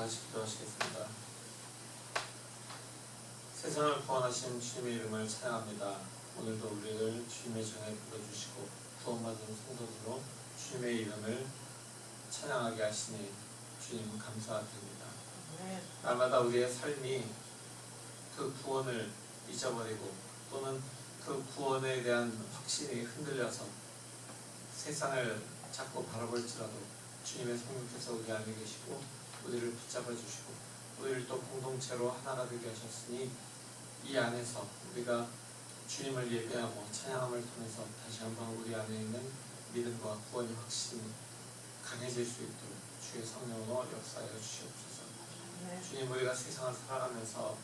같이 기도하시겠습니다. 세상을 구원하신 주님의 이름을 찬양합니다. 오늘도 우리를 주님의 전에 불러주시고 구원받은 성도들로 주님의 이름을 찬양하게 하시니 주님 감사드립니다. 날마다 우리의 삶이 그 구원을 잊어버리고 또는 그 구원에 대한 확신이 흔들려서 세상을 자꾸 바라볼지라도 주님의 성령께서 우리 안에 계시고 우리를 붙잡아 주시고 우리를 또 공동체로 하나가 되게 하셨으니 이 안에서 우리가 주님을 예배하고 찬양함을 통해서 다시 한번 우리 안에 있는 믿음과 구원의 확신이 강해질 수 있도록 주의 성령으로 역사하여 주시옵소서. 주님, 우리가 세상을 살아가면서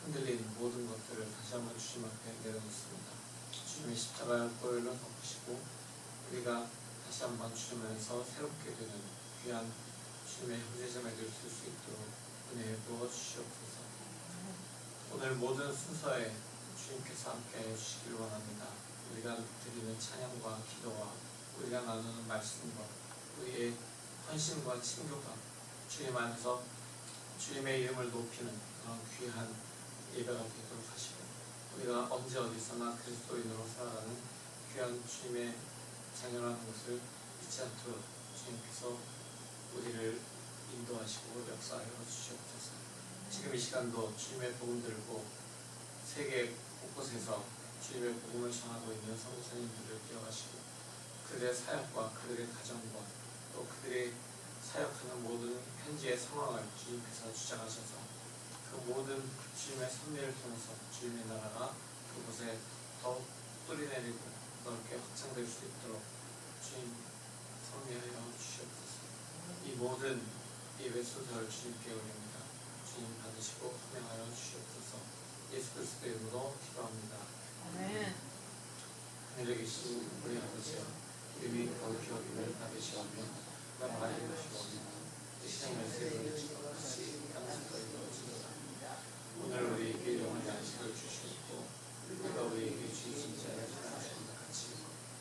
흔들린 모든 것들을 다시 한번 주님 앞에 내려놓습니다. 주님의 십자가의 보혈을 덮으시고 우리가 다시 한번 주님 안에서 새롭게 되는 귀한 주님의 형제자매 될 수 있도록 은혜에 부어 주시옵소서. 오늘 모든 순서에 주님께서 함께하여 주시길 원합니다. 우리가 드리는 찬양과 기도와 우리가 나누는 말씀과 우리의 헌신과 친교가 주님 안에서 주님의 이름을 높이는 그런 귀한 예배가 되도록 하시고 우리가 언제 어디서나 그리스도인으로 살아가는 귀한 주님의 자녀라는 것을 잊지 않도록 주님께서 우리를 인도하시고 역사하여 주시옵소서. 지금 이 시간도 주님의 복음 들고 세계 곳곳에서 주님의 복음을 전하고 있는 선교사님들을 기억하시고 그들의 사역과 그들의 가정과 또 그들이 사역하는 모든 현지의 상황을 주님께서 주장하셔서 그 모든 주님의 섭리를 통해서 주님의 나라가 그곳에 더 뿌리내리고 넓게 확장될 수 있도록 주님 섭리하여 주시옵소서. 이 모든 예배 순서를 주님께 올립니다. 주님 받으시고 헌행하여 주시옵소서. 예수 그리스도의 이름으로 기도합니다. 아멘. 하늘에 계신 우리 아버지여, 이름이 거룩히 여김을 받으시오며 나라가 이루어지오며 뜻이 하늘에서 같이 땅에서도 이루어지리라. 오늘 우리에게 영원한 안식을 주시옵고 우리가 우리에게 주신 자를 사하신 것 같이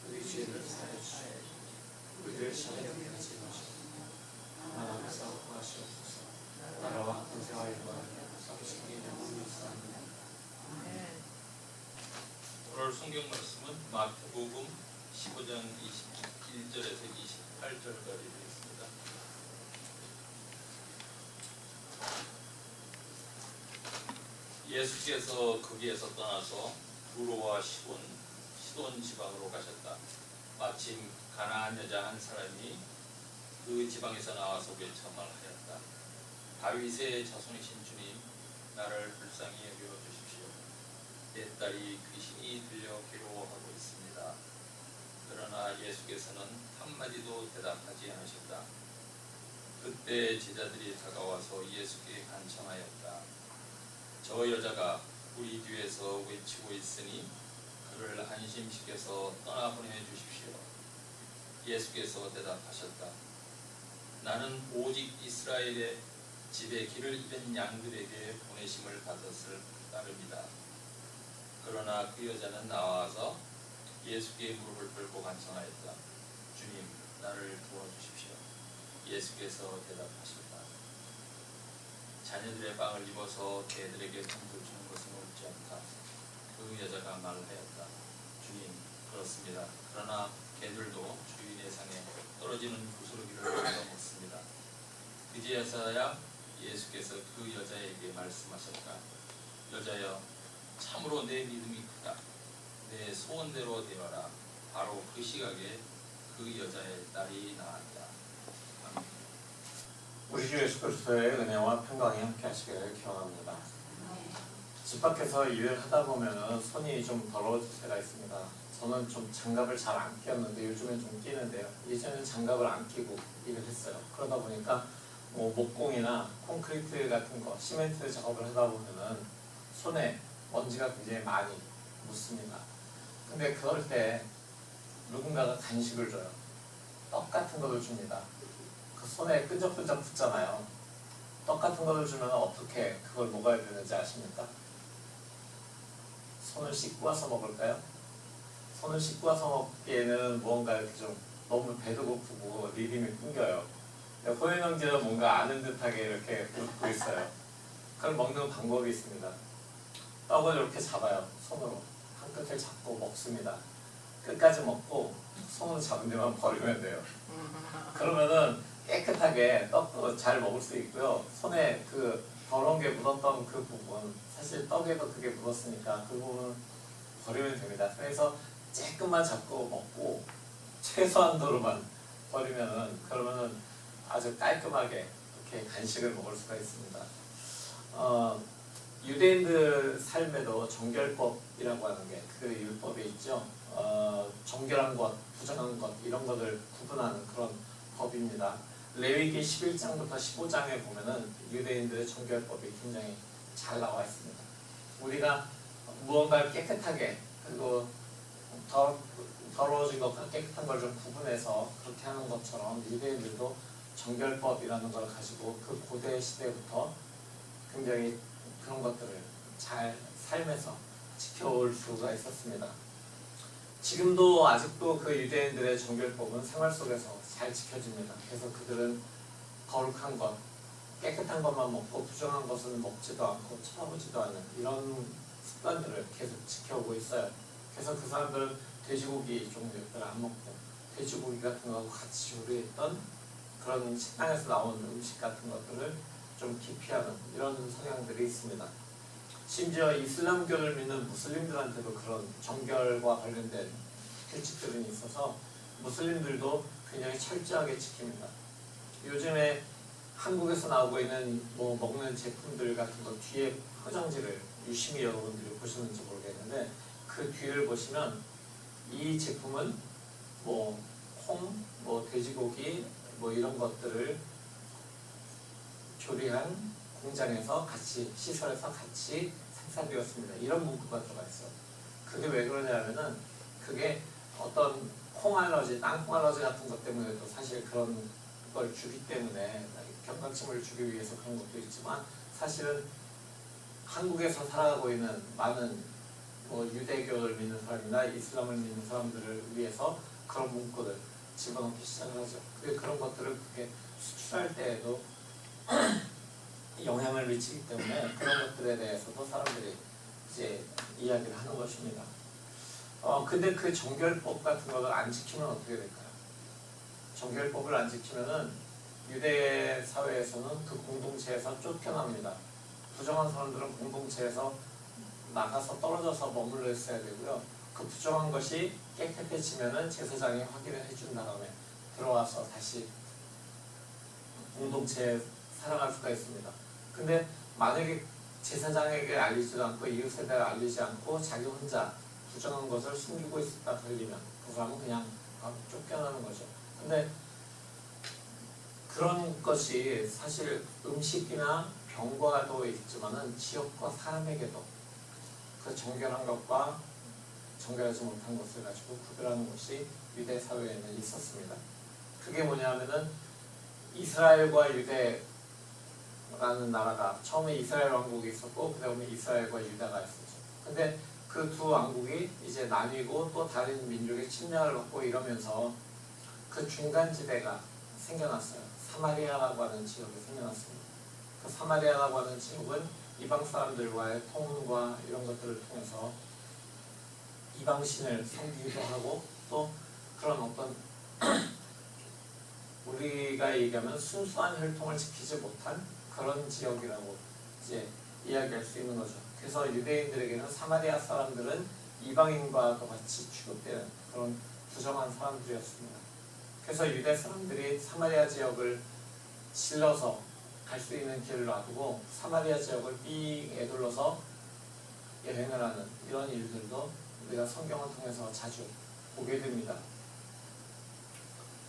우리 죄를 사하여 주시옵고 우리를 시험에 들게 하지 마시옵소서. 하나님께서 구하시옵소서. 나라와 권세와 영광을 아버지께 영원히 있사옵나이다. 오늘 성경 말씀은 마태복음 15장 21절에서 28절까지 되겠습니다. 예수께서 거기에서 떠나서 두로와 시돈 지방으로 가셨다. 마침 가나안 여자 한 사람이 그 지방에서 나와서 외쳐 말하였다. 다윗의 자손이신 주님, 나를 불쌍히 여겨 주십시오. 내 딸이 귀신이 들려 괴로워하고 있습니다. 그러나 예수께서는 한마디도 대답하지 않으셨다. 그때 제자들이 다가와서 예수께 간청하였다. 저 여자가 우리 뒤에서 외치고 있으니 그를 안심시켜서 떠나보내 주십시오. 예수께서 대답하셨다. 나는 오직 이스라엘의 집에 길을 잃은 양들에게 보내심을 받았을 따름이다. 그러나 그 여자는 나와서 예수께 무릎을 꿇고 간청하였다. 주님, 나를 도와주십시오. 예수께서 대답하셨다. 자녀들의 빵을 입어서 개들에게 던져 주는 것은 옳지 않다. 그 여자가 말하였다. 주님, 그렇습니다. 그러나 개들도 주인의 상에 떨어지는 부스러기를 얻어 먹습니다. 그제서야 예수께서 그 여자에게 말씀하셨다. 여자여, 참으로 내 믿음이 크다. 내 소원대로 되어라. 바로 그 시각에 그 여자의 딸이 나았다. 아멘. 우리 주 예수 그리스도의 은혜와 평강이 함께 하시기를 기원합니다. 집 밖에서 일을 하다 보면 손이 좀 더러워질 때가 있습니다. 저는 좀 장갑을 잘 안 끼었는데 요즘엔 좀 끼는데요. 예전에는 장갑을 안 끼고 일을 했어요. 그러다 보니까 목공이나 콘크리트 같은 거, 시멘트 작업을 하다 보면은 손에 먼지가 굉장히 많이 묻습니다. 근데 그럴 때 누군가가 간식을 줘요. 떡 같은 거를 줍니다. 그 손에 끈적끈적 붙잖아요. 떡 같은 거를 주면 어떻게 그걸 먹어야 되는지 아십니까? 손을 씻고 와서 먹을까요? 손을 씻고 와서 먹기에는 무언가 이렇게 좀 너무 배도 고프고 리듬이 끊겨요. 호연형제는 뭔가 아는 듯하게 이렇게 웃고 있어요. 그걸 먹는 방법이 있습니다. 떡을 이렇게 잡아요. 손으로 한 끝을 잡고 먹습니다. 끝까지 먹고 손으로 잡은 데만 버리면 돼요. 그러면은 깨끗하게 떡도 잘 먹을 수 있고요. 손에 그 더러운 게 묻었던 그 부분, 사실 떡에도 그게 묻었으니까 그 부분은 버리면 됩니다. 그래서 조금만 잡고 먹고 최소한도로만 버리면은 그러면은 아주 깔끔하게 이렇게 간식을 먹을 수가 있습니다. 유대인들 삶에도 정결법이라고 하는 게 그 율법에 있죠. 정결한 것, 부정한 것 이런 것을 구분하는 그런 법입니다. 레위기 11장부터 15장에 보면은 유대인들의 정결법이 굉장히 잘 나와 있습니다. 우리가 무언가를 깨끗하게 그리고 더러워진 것과 깨끗한 걸 좀 구분해서 그렇게 하는 것처럼 유대인들도 정결법이라는 걸 가지고 그 고대 시대부터 굉장히 그런 것들을 잘 삶에서 지켜올 수가 있었습니다. 지금도 아직도 그 유대인들의 정결법은 생활 속에서 잘 지켜집니다. 그래서 그들은 거룩한 것, 깨끗한 것만 먹고 부정한 것은 먹지도 않고 쳐다보지도 않는 이런 습관들을 계속 지켜오고 있어요. 그래서 그 사람들은 돼지고기 종류를 안 먹고 돼지고기 같은 거하고 같이 조리했던 그런 식당에서 나온 음식 같은 것들을 좀 기피하는 이런 성향들이 있습니다. 심지어 이슬람교를 믿는 무슬림들한테도 그런 정결과 관련된 규칙들은 있어서 무슬림들도 굉장히 철저하게 지킵니다. 요즘에 한국에서 나오고 있는 뭐 먹는 제품들 같은 거 뒤에 포장지를 유심히 여러분들이 보시는지 모르겠는데 그 뒤를 보시면 이 제품은 뭐 콩, 뭐 돼지고기 뭐 이런 것들을 조리한 공장에서 같이 시설에서 같이 생산되었습니다. 이런 문구가 들어가 있어요. 그게 왜 그러냐면은 그게 어떤 콩 알러지, 땅콩 알러지 같은 것 때문에도 사실 그런 걸 주기 때문에 경각심을 주기 위해서 그런 것도 있지만 사실은 한국에서 살아가고 있는 많은 뭐 유대교를 믿는 사람이나 이슬람을 믿는 사람들을 위해서 그런 문구를 집어넣기 시작을 하죠. 그런 것들을 그렇게 수출할 때에도 영향을 미치기 때문에 그런 것들에 대해서도 사람들이 이제 이야기를 하는 것입니다. 근데 그 정결법 같은 것을 안 지키면 어떻게 될까요? 정결법을 안 지키면은 유대 사회에서는 그 공동체에서 쫓겨납니다. 부정한 사람들은 공동체에서 나가서 떨어져서 머물러 있어야 되고요. 그 부정한 것이 깨끗해지면은 제사장이 확인을 해준 다음에 들어와서 다시 공동체에 살아갈 수가 있습니다. 근데 만약에 제사장에게 알리지도 않고 이웃에게 알리지 않고 자기 혼자 부정한 것을 숨기고 있었다 걸리면 그 사람은 그냥 쫓겨나는 거죠. 근데 그런 것이 사실 음식이나 병과도 있지만은 지역과 사람에게도 그 정결한 것과 정결하지 못한 것을 가지고 구별하는 것이 유대 사회에는 있었습니다. 그게 뭐냐면은 이스라엘과 유대라는 나라가 처음에 이스라엘 왕국이 있었고 그 다음에 이스라엘과 유다가 있었죠. 근데 그 두 왕국이 이제 나뉘고 또 다른 민족의 침략을 받고 이러면서 그 중간지대가 생겨났어요. 사마리아라고 하는 지역이 생겨났습니다. 그 사마리아라고 하는 지역은 이방 사람들과의 통혼과 이런 것들을 통해서 이방신을 섬기기도 하고 또 그런 어떤 우리가 얘기하면 순수한 혈통을 지키지 못한 그런 지역이라고 이제 이야기할 수 있는 거죠. 그래서 유대인들에게는 사마리아 사람들은 이방인과 같이 취급되는 그런 부정한 사람들이었습니다. 그래서 유대 사람들이 사마리아 지역을 질러서 갈 수 있는 길을 놔두고 사마리아 지역을 삥 에둘러서 여행을 하는 이런 일들도 우리가 성경을 통해서 자주 보게 됩니다.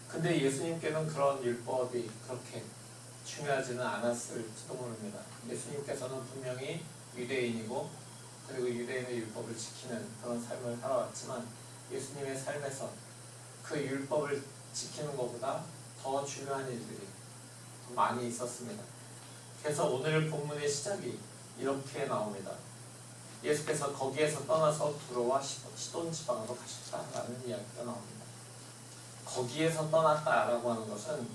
근데 예수님께는 그런 율법이 그렇게 중요하지는 않았을지도 모릅니다. 예수님께서는 분명히 유대인이고 그리고 유대인의 율법을 지키는 그런 삶을 살아왔지만 예수님의 삶에서 그 율법을 지키는 것보다 더 중요한 일들이 더 많이 있었습니다. 그래서 오늘 본문의 시작이 이렇게 나옵니다. 예수께서 거기에서 떠나서 두로와 시돈 지방으로 가셨다라는 이야기가 나옵니다. 거기에서 떠났다라고 하는 것은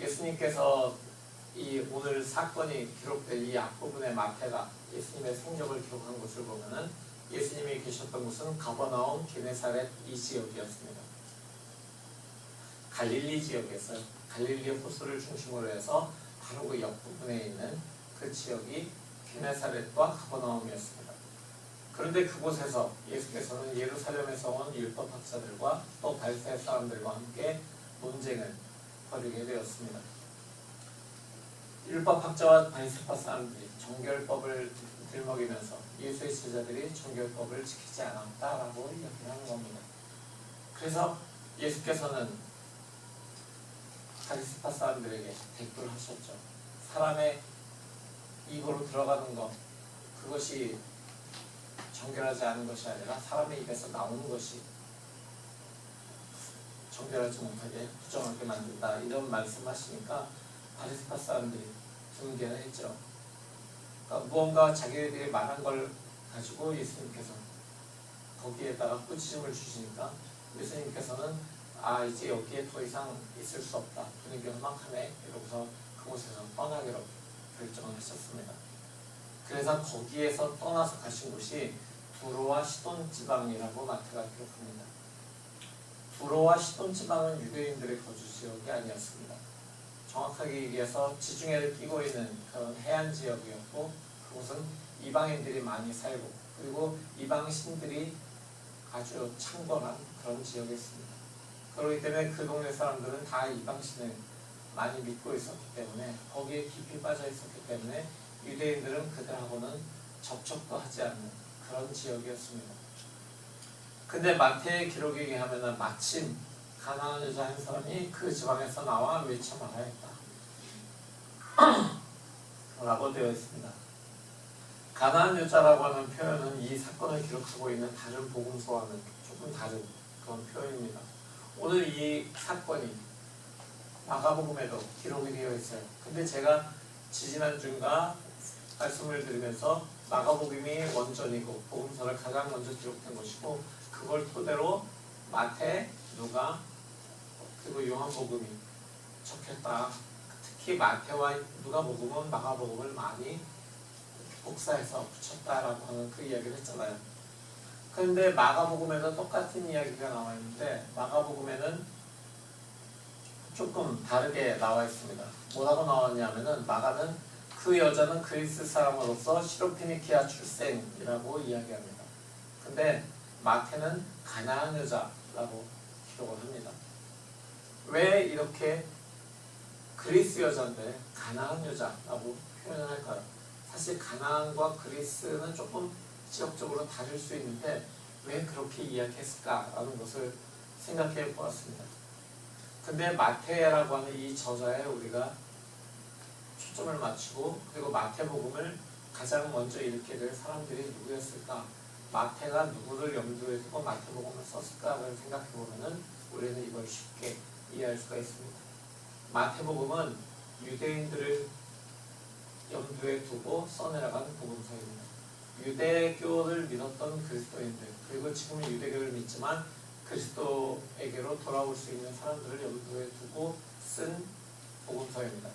예수님께서 이 오늘 사건이 기록된 이 앞부분의 마태가 예수님의 성경을 기록한 곳을 보면은 예수님이 계셨던 곳은 가버나움, 게네사렛 이 지역이었습니다. 갈릴리 지역이었어요. 갈릴리 호수를 중심으로 해서 바로 그 옆부분에 있는 그 지역이 게네사렛과 가버나움이었습니다. 그런데 그곳에서 예수께서는 예루살렘에서 온 율법학자들과 또 바리새 사람들과 함께 논쟁을 벌이게 되었습니다. 율법학자와 바리새파 사람들이 정결법을 들먹이면서 예수의 제자들이 정결법을 지키지 않았다라고 이야기하는 겁니다. 그래서 예수께서는 바리새파 사람들에게 대꾸를 하셨죠. 사람의 입으로 들어가는 것, 그것이 정결하지 않은 것이 아니라 사람의 입에서 나오는 것이 정결하지 못하게 부정하게 만든다, 이런 말씀하시니까 바리새파 사람들이 분개를 했죠. 그러니까 무언가 자기들이 말한 걸 가지고 예수님께서 거기에다가 꾸짖음을 주시니까 예수님께서는 이제 여기에 더 이상 있을 수 없다, 분위기 험악하네, 이러고서 그곳에서 떠나기로 결정을 하셨습니다. 그래서 거기에서 떠나서 가신 곳이 두로와 시돈 지방이라고 마태가 기록합니다. 두로와 시돈 지방은 유대인들의 거주 지역이 아니었습니다. 정확하게 얘기해서 지중해를 끼고 있는 그런 해안 지역이었고, 그곳은 이방인들이 많이 살고, 그리고 이방 신들이 아주 창궐한 그런 지역이었습니다. 그렇기 때문에 그 동네 사람들은 다 이방 신을 많이 믿고 있었기 때문에, 거기에 깊이 빠져 있었기 때문에 유대인들은 그들하고는 접촉도 하지 않는 그런 지역이었습니다. 근데 마태의 기록에 의하면 마침 가나안 여자 한 사람이 그 지방에서 나와 외쳐 말하였다 라고 되어 있습니다. 가나안 여자라고 하는 표현은 이 사건을 기록하고 있는 다른 복음서와는 조금 다른 그런 표현입니다. 오늘 이 사건이 마가복음에도 기록이 되어 있어요. 근데 제가 지지난주인가 말씀을 드리면서 마가복음이 원전이고 복음서를 가장 먼저 기록된 것이고, 그걸 토대로 마태, 누가, 그리고 요한복음이 적혔다. 특히 마태와 누가복음은 마가복음을 많이 복사해서 붙였다라고 하는 그 이야기를 했잖아요. 그런데 마가복음에도 똑같은 이야기가 나와 있는데 마가복음에는 조금 다르게 나와 있습니다. 뭐라고 나왔냐면은, 마가는 그 여자는 그리스 사람으로서 시로피니키아 출생이라고 이야기합니다. 근데 마태는 가나안 여자라고 기록을 합니다. 왜 이렇게 그리스 여자인데 가나안 여자라고 표현을 할까요? 사실 가나안과 그리스는 조금 지역적으로 다를 수 있는데 왜 그렇게 이야기했을까라는 것을 생각해 보았습니다. 근데 마태라고 하는 이 저자에 우리가 초점을 맞추고, 그리고 마태복음을 가장 먼저 읽게 될 사람들이 누구였을까? 마태가 누구를 염두에 두고 마태복음을 썼을까를 생각해 보면은 우리는 이걸 쉽게 이해할 수가 있습니다. 마태복음은 유대인들을 염두에 두고 써내려간 복음서입니다. 유대교를 믿었던 그리스도인들, 그리고 지금은 유대교를 믿지만 그리스도에게로 돌아올 수 있는 사람들을 염두에 두고 쓴 복음서입니다.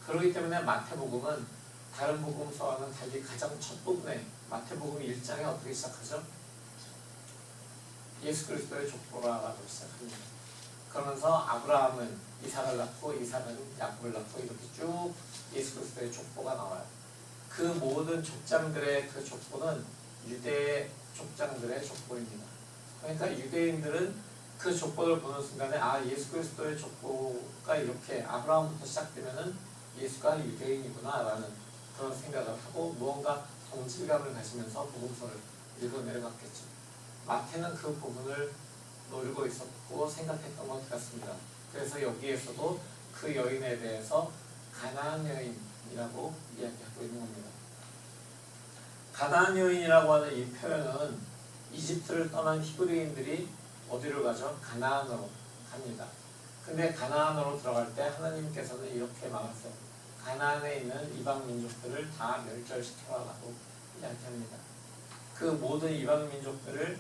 그렇기 때문에 마태복음은 다른 복음서와는 달리 가장 첫 부분에 마태복음 1장에 어떻게 시작하죠? 예수 그리스도의 족보라고 시작합니다. 그러면서 아브라함은 이삭을 낳고, 이삭은 야곱을 낳고, 이렇게 쭉 예수 그리스도의 족보가 나와요. 그 모든 족장들의 그 족보는 유대 족장들의 족보입니다. 그러니까 유대인들은 그 족보를 보는 순간에 예수 그리스도의 족보가 이렇게 아브라함부터 시작되면은 예수가 유대인이구나 라는 그런 생각을 하고 무언가 동질감을 가지면서 복음서를 읽어 내려갔겠죠. 마태는 그 부분을 노리고 있었고 생각했던 것 같습니다. 그래서 여기에서도 그 여인에 대해서 가나안 여인이라고 이야기하고 있는 겁니다. 가나안 여인이라고 하는 이 표현은 이집트를 떠난 히브리인들이 어디로 가죠? 가나안으로 갑니다. 근데 가나안으로 들어갈 때 하나님께서는 이렇게 말하세요. 가나안에 있는 이방 민족들을 다 멸절시켜라라고 이야기합니다. 그 모든 이방 민족들을,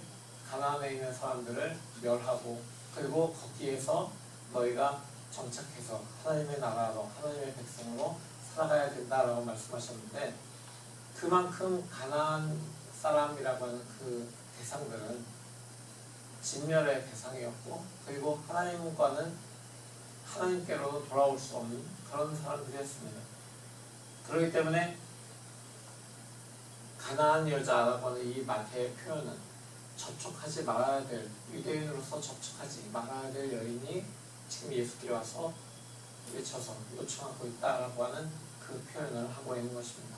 가나안에 있는 사람들을 멸하고, 그리고 거기에서 너희가 정착해서 하나님의 나라로 하나님의 백성으로 살아가야 된다라고 말씀하셨는데, 그만큼 가나안 사람이라고 하는 그 대상들은 진멸의 대상이었고, 그리고 하나님께로 돌아올 수 없는 그런 사람들이었습니다. 그렇기 때문에 가나안 여자라고 하는 이 마태의 표현은 접촉하지 말아야 될, 유대인으로서 접촉하지 말아야 될 여인이 지금 예수께 와서 외쳐서 요청하고 있다라고 하는 그 표현을 하고 있는 것입니다.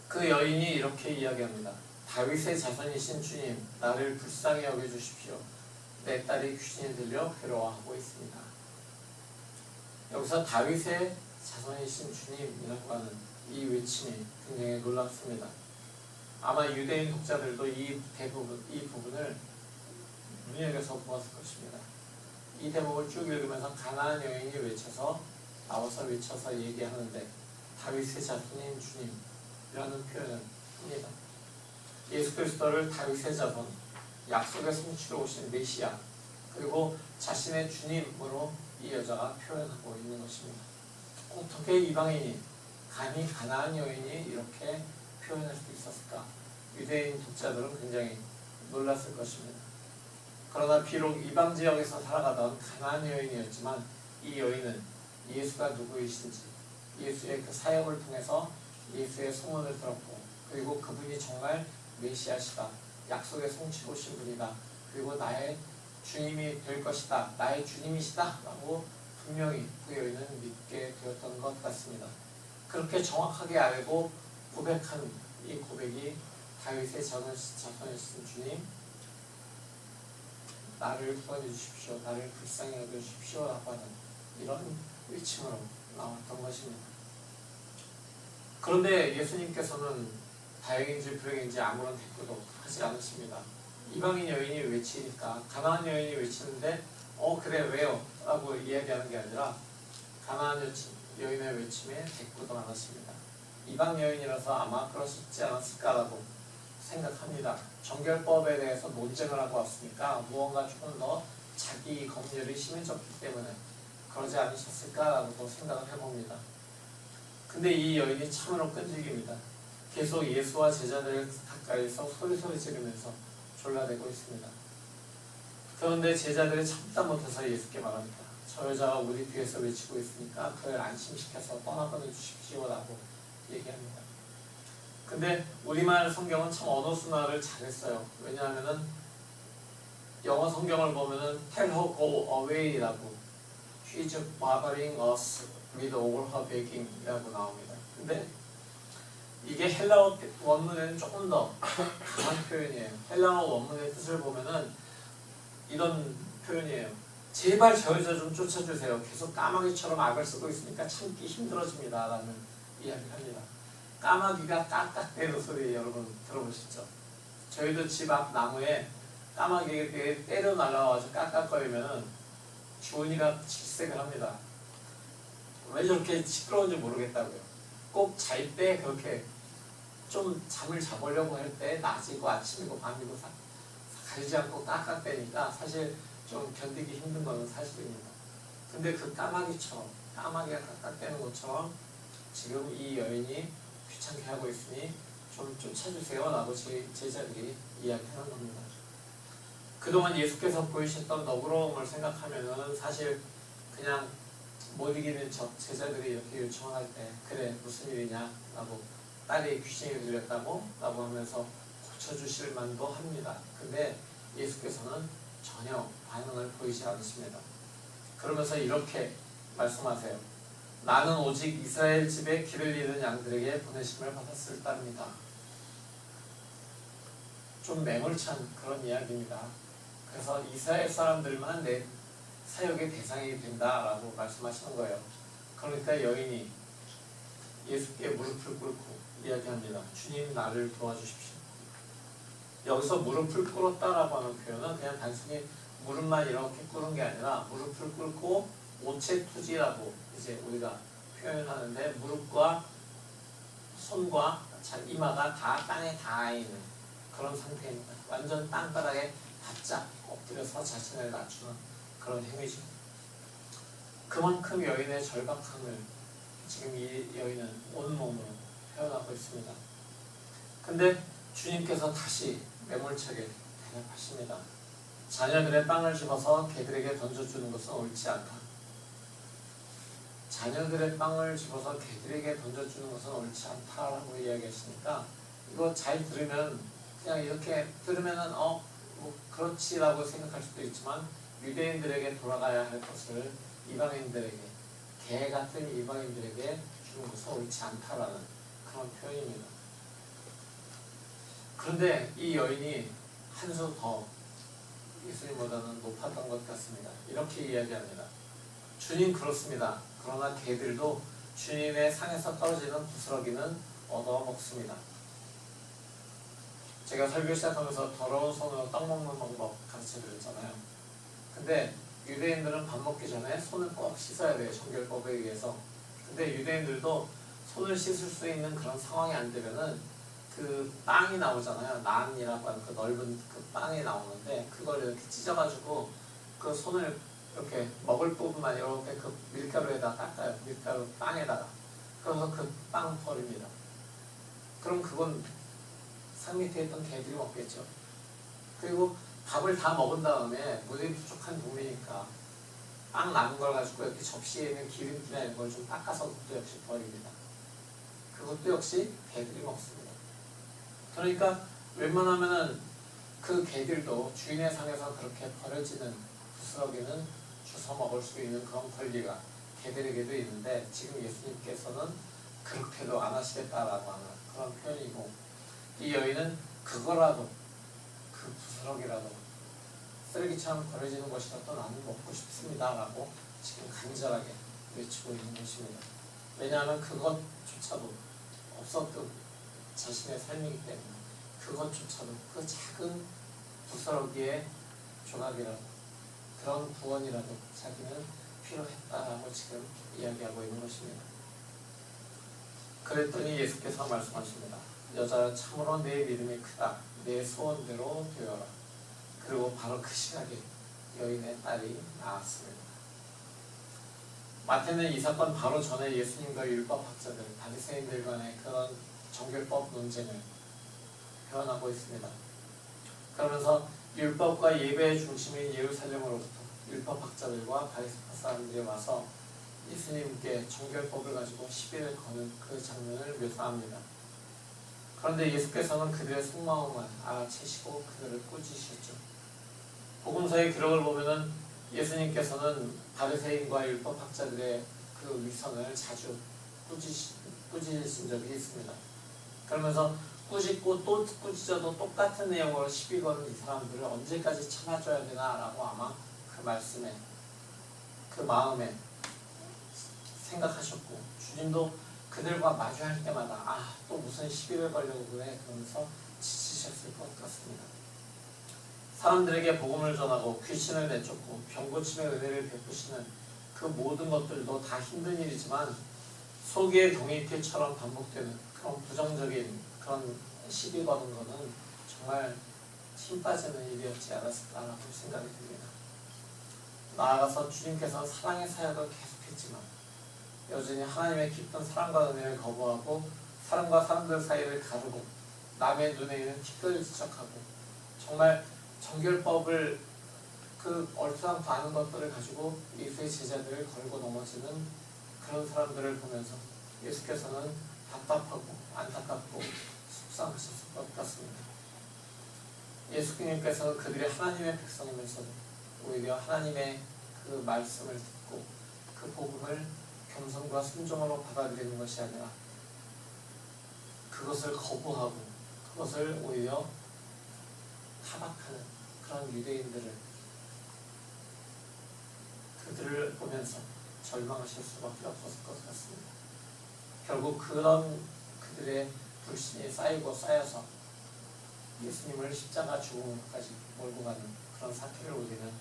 그 여인이 이렇게 이야기합니다. 다윗의 자손이신 주님, 나를 불쌍히 여겨주십시오. 내 딸이 귀신이 들려 괴로워하고 있습니다. 여기서 다윗의 자손이신 주님이라고 하는 이 외침이 굉장히 놀랍습니다. 아마 유대인 독자들도 이 부분을 눈여겨서 보았을 것입니다. 이 대목을 쭉 읽으면서 가나안 여인이 나와서 외쳐서 얘기하는데, 다윗의 자손인 주님이라는 표현을 합니다. 예수 그리스도를 다윗의 자손, 약속의 성취로 오신 메시아, 그리고 자신의 주님으로 이 여자가 표현하고 있는 것입니다. 어떻게 이방인이, 감히 가나안 여인이 이렇게 표현할 수 있었을까? 유대인 독자들은 굉장히 놀랐을 것입니다. 그러나 비록 이방 지역에서 살아가던 가나안 여인이었지만, 이 여인은 예수가 누구이신지, 예수의 그 사역을 통해서 예수의 소문을 들었고, 그리고 그분이 정말 메시아시다, 약속의 성취로 오신 분이다, 그리고 나의 주님이 될 것이다, 나의 주님이시다 라고 분명히 그 여인은 믿게 되었던 것 같습니다. 그렇게 정확하게 알고 고백한 이 고백이 다윗의 자손이신 주님, 나를 구원해 주십시오, 나를 불쌍히 여겨 주십시오 라고 하는 이런 외침으로 나왔던 것입니다. 그런데 예수님께서는 다행인지 불행인지 아무런 대꾸도 하지 않으십니다. 이방인 여인이 외치니까, 가나안 여인이 외치는데 그래 왜요? 라고 이야기하는 게 아니라 가나안 여인의 외침에 대꾸도 안 하십니다. 이방 여인이라서 아마 그러시지 않았을까라고 생각합니다. 정결법에 대해서 논쟁을 하고 왔으니까 무언가 조금 더 자기 검열이 심해졌기 때문에 그러지 않으셨을까라고 생각을 해봅니다. 근데 이 여인이 참으로 끈질깁니다. 계속 예수와 제자들 가까이서 소리 지르면서 졸라대고 있습니다. 그런데 제자들이 참다 못해서 예수께 말합니다. 저 여자가 우리 뒤에서 외치고 있으니까 그를 안심시켜서 떠나보내 주십시오 라고 얘기합니다. 근데 우리말 성경은 참 언어 순화를 잘했어요. 왜냐하면은 영어 성경을 보면은 tell her go away 라고, she's bothering us with all her begging 이라고 나옵니다. 근데 이게 헬라어 원문에는 조금 더 강한 표현이에요. 헬라어 원문의 뜻을 보면은 이런 표현이에요. 제발 저 여자 좀 쫓아주세요. 계속 까마귀처럼 악을 쓰고 있으니까 참기 힘들어집니다 라는 이야기를 합니다. 까마귀가 깍깍대는 소리 여러분 들어보셨죠? 저희도 집 앞 나무에 까마귀가 때려 날라와서 깍깍거리면 주은이가 질색을 합니다. 왜 저렇게 시끄러운지 모르겠다고요. 꼭 잘 때 그렇게 좀 잠을 자보려고 할 때 낮이고 아침이고 밤이고 가리지 않고 깍깍대니까 사실 좀 견디기 힘든 것은 사실입니다. 근데 그 까마귀가 깍깍대는 것처럼 지금 이 여인이 귀찮게 하고 있으니 좀 쫓아주세요 라고 제자들이 이야기하는 겁니다. 그동안 예수께서 보이셨던 너그러움을 생각하면은 사실 그냥 못 이기는 척 제자들이 이렇게 요청을 할 때, 그래 무슨 일이냐 라고, 딸이 귀신이 들렸다고? 라고 하면서 고쳐주실 만도 합니다. 근데 예수께서는 전혀 반응을 보이지 않으십니다. 그러면서 이렇게 말씀하세요. 나는 오직 이스라엘 집에 길을 잃은 양들에게 보내심을 받았을 따릅니다. 좀 매몰찬 그런 이야기입니다. 그래서 이스라엘 사람들만 내 사역의 대상이 된다라고 말씀하시는 거예요. 그러니까 여인이 예수께 무릎을 꿇고 이야기합니다. 주님, 나를 도와주십시오. 여기서 무릎을 꿇었다라고 하는 표현은 그냥 단순히 무릎만 이렇게 꿇은 게 아니라 무릎을 꿇고 오체투지라고 이제 우리가 표현하는데, 무릎과 손과 이마가 다 땅에 닿아 있는 그런 상태입니다. 완전 땅바닥에 바짝 엎드려서 자신을 낮추는 그런 행위죠. 그만큼 여인의 절박함을 지금 이 여인은 온몸으로 표현하고 있습니다. 근데 주님께서 다시 매몰차게 대답하십니다. 자녀들의 빵을 집어서 개들에게 던져주는 것은 옳지 않다. 자녀들의 빵을 집어서 개들에게 던져주는 것은 옳지 않다라고 이야기하시니까, 이거 잘 들으면 그냥 이렇게 들으면은 뭐 그렇지라고 생각할 수도 있지만, 유대인들에게 돌아가야 할 것을 이방인들에게, 개 같은 이방인들에게 주는 것은 옳지 않다라는 그런 표현입니다. 그런데 이 여인이 한 수 더 예수님보다는 높았던 것 같습니다. 이렇게 이야기합니다. 주님, 그렇습니다. 그러나 개들도 주님의 상에서 떨어지는 부스러기는 얻어먹습니다. 제가 설교 시작하면서 더러운 손으로 떡 먹는 방법 가르쳐드렸잖아요. 근데 유대인들은 밥 먹기 전에 손을 꼭 씻어야 돼요. 정결법에 의해서. 근데 유대인들도 손을 씻을 수 있는 그런 상황이 안 되면은 그 빵이 나오잖아요. 난이라고 하는 그 넓은 그 빵이 나오는데, 그걸 이렇게 찢어가지고 그 손을 이렇게 먹을 부분만 이렇게 그 밀가루에다 닦아요. 밀가루 빵에다가. 그래서 그 빵 버립니다. 그럼 그건 산 밑에 있던 개들이 먹겠죠. 그리고 밥을 다 먹은 다음에 물이 부족한 동네니까 빵 남은 걸 가지고 이렇게 접시에 있는 기름기나 이런 걸 좀 닦아서 그것도 역시 버립니다. 그것도 역시 개들이 먹습니다. 그러니까 웬만하면은 그 개들도 주인의 상에서 그렇게 버려지는 부스러기는 주워 먹을 수 있는 그런 권리가 개들에게도 있는데, 지금 예수님께서는 그렇게도 안 하시겠다라고 하는 그런 표현이고, 이 여인은 그거라도, 그 부스러기라도 쓰레기처럼 버려지는 것이라도 나는 먹고 싶습니다 라고 지금 간절하게 외치고 있는 것입니다. 왜냐하면 그것조차도 없었던 자신의 삶이기 때문에, 그것조차도 그 작은 부스러기의 조각이라도, 그런 구원이라도 자기는 필요했다라고 지금 이야기하고 있는 것입니다. 그랬더니 예수께서 말씀하십니다. 여자야, 참으로 내 믿음이 크다. 내 소원대로 되어라. 그리고 바로 그 시각에 여인의 딸이 나았습니다. 마태는 이 사건 바로 전에 예수님과 율법학자들, 바리새인들 간의 그런 정결법 논쟁을 표현하고 있습니다. 그러면서 율법과 예배의 중심인 예루살렘으로부터 율법학자들과 바리새파 사람들이 와서 예수님께 정결법을 가지고 시비를 거는 그 장면을 묘사합니다. 그런데 예수께서는 그들의 속마음을 알아채시고 그들을 꾸짖으셨죠. 복음서의 기록을 보면은 예수님께서는 바리새인과 율법학자들의 그 위선을 자주 꾸짖으신 적이 있습니다. 그러면서 꾸짖고 또 꾸짖어도 똑같은 내용으로 시비 거는 이 사람들을 언제까지 참아줘야 되나라고 아마 그 말씀에, 그 마음에 생각하셨고, 주님도 그들과 마주할 때마다 또 무슨 시비를 걸려고 그래 그러면서 지치셨을 것 같습니다. 사람들에게 복음을 전하고 귀신을 내쫓고 병 고침의 은혜를 베푸시는 그 모든 것들도 다 힘든 일이지만, 소기의 경이길처럼 반복되는 그런 부정적인 그런 시비 거는 것은 정말 힘 빠지는 일이었지 않았을까라고 생각이 듭니다. 나아가서 주님께서 사랑의 사역을 계속했지만 여전히 하나님의 깊은 사랑과 은혜를 거부하고 사람과 사람들 사이를 가르고 남의 눈에 있는 티끌을 지적하고, 정말 정결법을 그 얼토당토 아는 것들을 가지고 예수의 제자들을 걸고 넘어지는 그런 사람들을 보면서 예수께서는 답답하고 안타깝고 속상하셨을 것 같습니다. 예수님께서는 그들이 하나님의 백성이면서도 오히려 하나님의 그 말씀을 듣고 그 복음을 겸손과 순종으로 받아들이는 것이 아니라 그것을 거부하고 그것을 오히려 타박하는 그런 유대인들을, 그들을 보면서 절망하실 수밖에 없었을 것 같습니다. 결국 그런 그들의 불신이 쌓이고 쌓여서 예수님을 십자가 죽음까지 몰고 가는 그런 사태를 우리는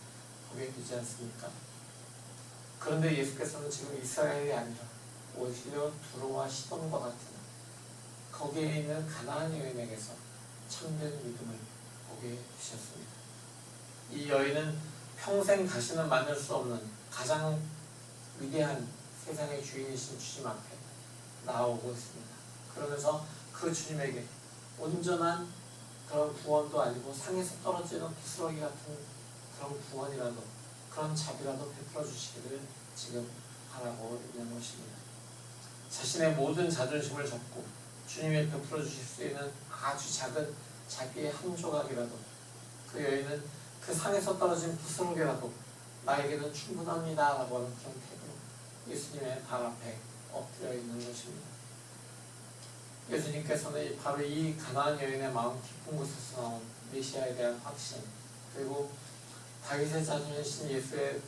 보게 되지 않습니까? 그런데 예수께서는 지금 이스라엘이 아니라 오히려 두로와 시돈과 같은 거기에 있는 가나안 여인에게서 참된 믿음을 보게 되셨습니다. 이 여인은 평생 다시는 만날 수 없는 가장 위대한 세상의 주인이신 주님 앞에 나오고 있습니다. 그러면서 그 주님에게 온전한 그런 구원도 아니고 상에서 떨어지는 부스러기 같은 그런 구원이라도 그런 자비라도 베풀어 주시기를 지금 바라고 있는 것입니다. 자신의 모든 자존심을 접고 주님이 베풀어 주실 수 있는 아주 작은 자비의 한 조각이라도 그 여인은 그 산에서 떨어진 부스러기라도 나에게는 충분합니다 라고 하는 그런 태도로 예수님의 발 앞에 엎드려 있는 것입니다. 예수님께서는 바로 이 가나안 여인의 마음 깊은 곳에서 나온 메시아에 대한 확신, 그리고 다윗의 자손이신 예수의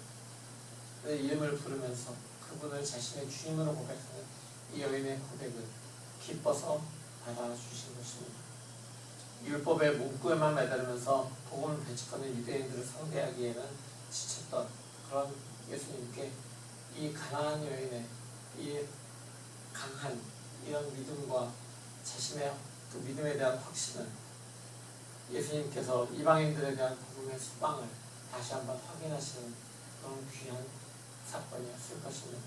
이름을 부르면서 그분을 자신의 주님으로 고백하는 이 여인의 고백을 기뻐서 받아주신 것입니다. 율법의 문구에만 매달리면서 복음을 배척하는 유대인들을 상대하기에는 지쳤던 그런 예수님께 이 가나안 여인의 이 강한 이런 믿음과 자신의 그 믿음에 대한 확신은 예수님께서 이방인들에 대한 복음의 수방을 다시 한번 확인하시는 그런 귀한 사건이었을 것입니다.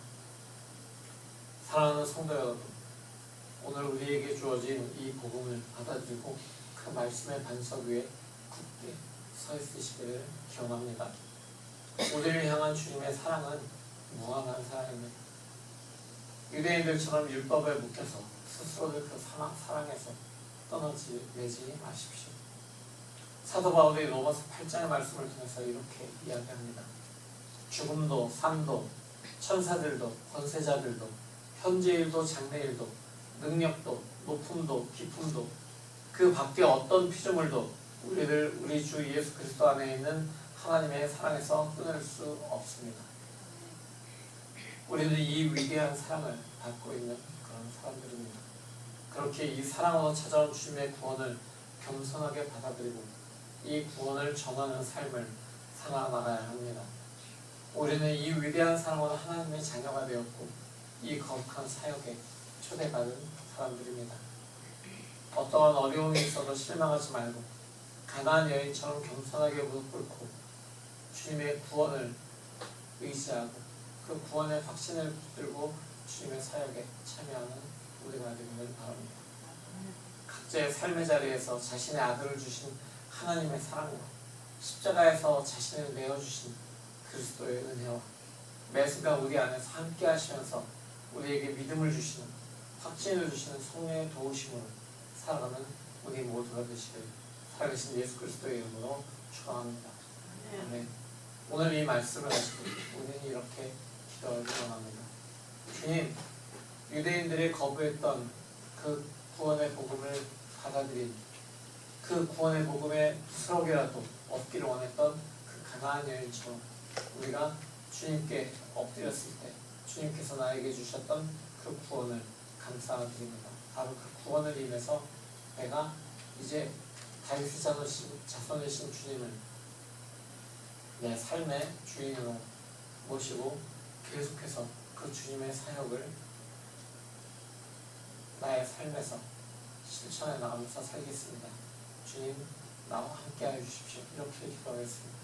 사랑하는 성도 여러분, 오늘 우리에게 주어진 이 복음을 받아들이고 그 말씀의 반석 위에 굳게 서 있으시기를 기원합니다. 우리를 향한 주님의 사랑은 무한한 사랑입니다. 유대인들처럼 율법에 묶여서 스스로를 그 사랑에서 떠나지 마십시오. 사도 바울이 로마서 8장의 말씀을 통해서 이렇게 이야기합니다. 죽음도 삶도 천사들도 권세자들도 현재일도 장래일도 능력도 높음도 깊음도 그 밖에 어떤 피조물도 우리를 우리 주 예수 그리스도 안에 있는 하나님의 사랑에서 끊을 수 없습니다. 우리는 이 위대한 사랑을 받고 있는 그런 사람들입니다. 그렇게 이 사랑으로 찾아온 주님의 구원을 겸손하게 받아들이고 이 구원을 전하는 삶을 살아나가야 합니다. 우리는 이 위대한 사랑으로 하나님의 자녀가 되었고 이 거룩한 사역에 초대받은 사람들입니다. 어떠한 어려움이 있어도 실망하지 말고 가나안 여인처럼 겸손하게 무릎 꿇고 주님의 구원을 의지하고 그 구원의 확신을 붙들고 주님의 사역에 참여하는 우리가 되기를 바랍니다. 각자의 삶의 자리에서 자신의 아들을 주신 하나님의 사랑과 십자가에서 자신을 내어주신 그리스도의 은혜와 매 순간 우리 안에서 함께 하시면서 우리에게 믿음을 주시는 확신을 주시는 성령의 도우심으로 살아가는 우리 모두가 되시길 살아계신 예수 그리스도의 이름으로 축원합니다. 아멘. 오늘 이 말씀을 가지고 우리는 이렇게 기도하기 원합니다. 주님, 유대인들이 거부했던 그 구원의 복음을 받아들인 그 구원의 복음의 부스러기라도 얻기를 원했던 그 가나안 여인처럼 우리가 주님께 엎드렸을 때 주님께서 나에게 주셨던 그 구원을 감사드립니다. 바로 그 구원을 인해서 내가 이제 다윗의 자손이신 주님을 내 삶의 주인으로 모시고 계속해서 그 주님의 사역을 나의 삶에서 실천해 나가면서 살겠습니다. 주님, 나와 함께 하여 주십시오. 이렇게 기도하겠습니다.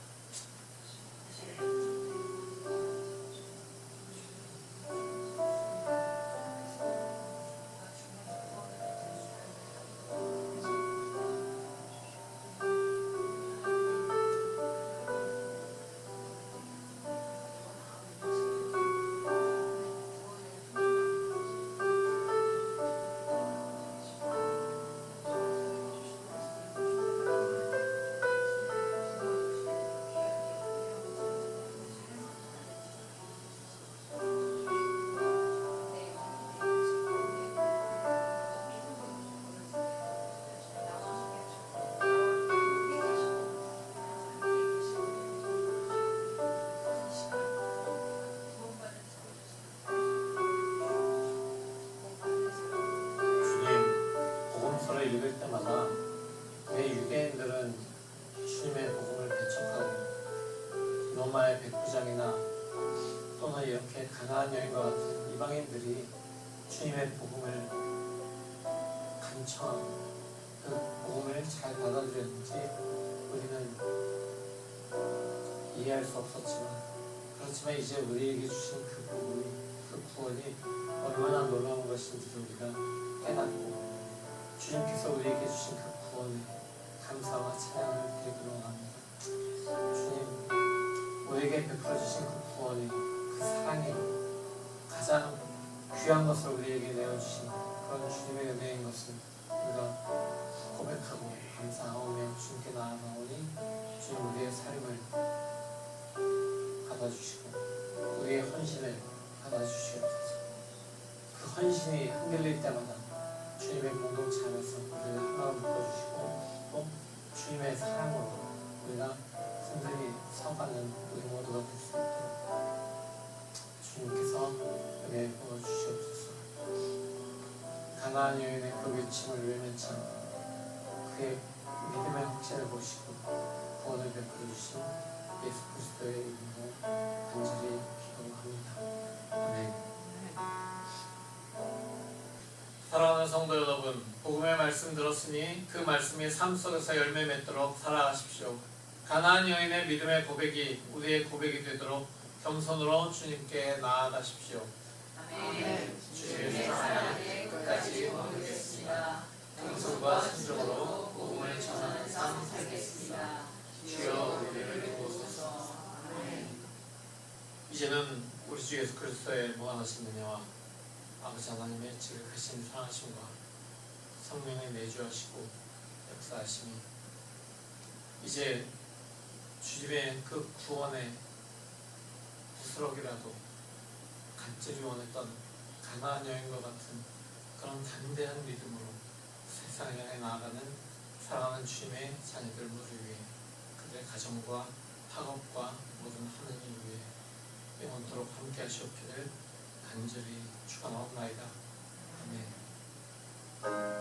읽을 때마다 왜 유대인들은 주님의 복음을 배척하고 로마의 백부장이나 또는 이렇게 가나안 여인과 같은 이방인들이 주님의 복음을 간청하고 그 복음을 잘 받아들였는지 우리는 이해할 수 없었지만 그렇지만 이제 우리에게 주신 그 복음이, 그 구원이 얼마나 놀라운 것인지를 우리가 깨닫고 주님께서 우리에게 주신 그 구원에 감사와 찬양을 드리도록 합니다. 주님, 우리에게 베풀어 주신 그 구원이, 그 사랑이 가장 귀한 것을 우리에게 내어주신 그런 주님의 은혜인 것을 우리가 고백하고 감사하며 주님께 나아가오니 주님 우리의 삶을 받아주시고 우리의 헌신을 받아주시옵소서. 그 헌신이 흔들릴 때마다 주님의 공동체 안에서 우리를 하나로 묶어주시고 또 주님의 사랑으로 우리가 든든히 서가는 우리 모두가 될 수 있도록 주님께서 은혜 부어주시옵소서. 가나안 여인의 그 외침을 외면치 않고 그의 믿음의 확신을 보시고 구원을 베풀어 주신 예수 그리스도의 이름으로 간절히 기도합니다. 아멘. 사랑하는 성도 여러분, 복음의 말씀 들었으니 그 말씀이 삶 속에서 열매 맺도록 살아가십시오. 가나안 여인의 믿음의 고백이 우리의 고백이 되도록 겸손으로 주님께 나아가십시오. 아멘. 주님의 사랑에 끝까지 머무르겠습니다. 겸손과 순종으로 복음을 전하는 삶 살겠습니다. 주여 우리를 도우소서. 아멘. 이제는 우리 주 예수 그리스도의 무한하신 은혜와 아버지 하나님의 지극하신 사랑하심과 성령의 내주하시고 역사하심이 이제 주님의 그 구원의 부스럭이라도 간절히 원했던 가나안 여인과 같은 그런 담대한 믿음으로 세상을 향해 나아가는 사랑하는 주님의 자녀들 모두 위해 그들의 가정과 학업과 모든 하느님 위해 영원토록 함께 하시옵기를 간절히 축원하옵나이다. 아멘.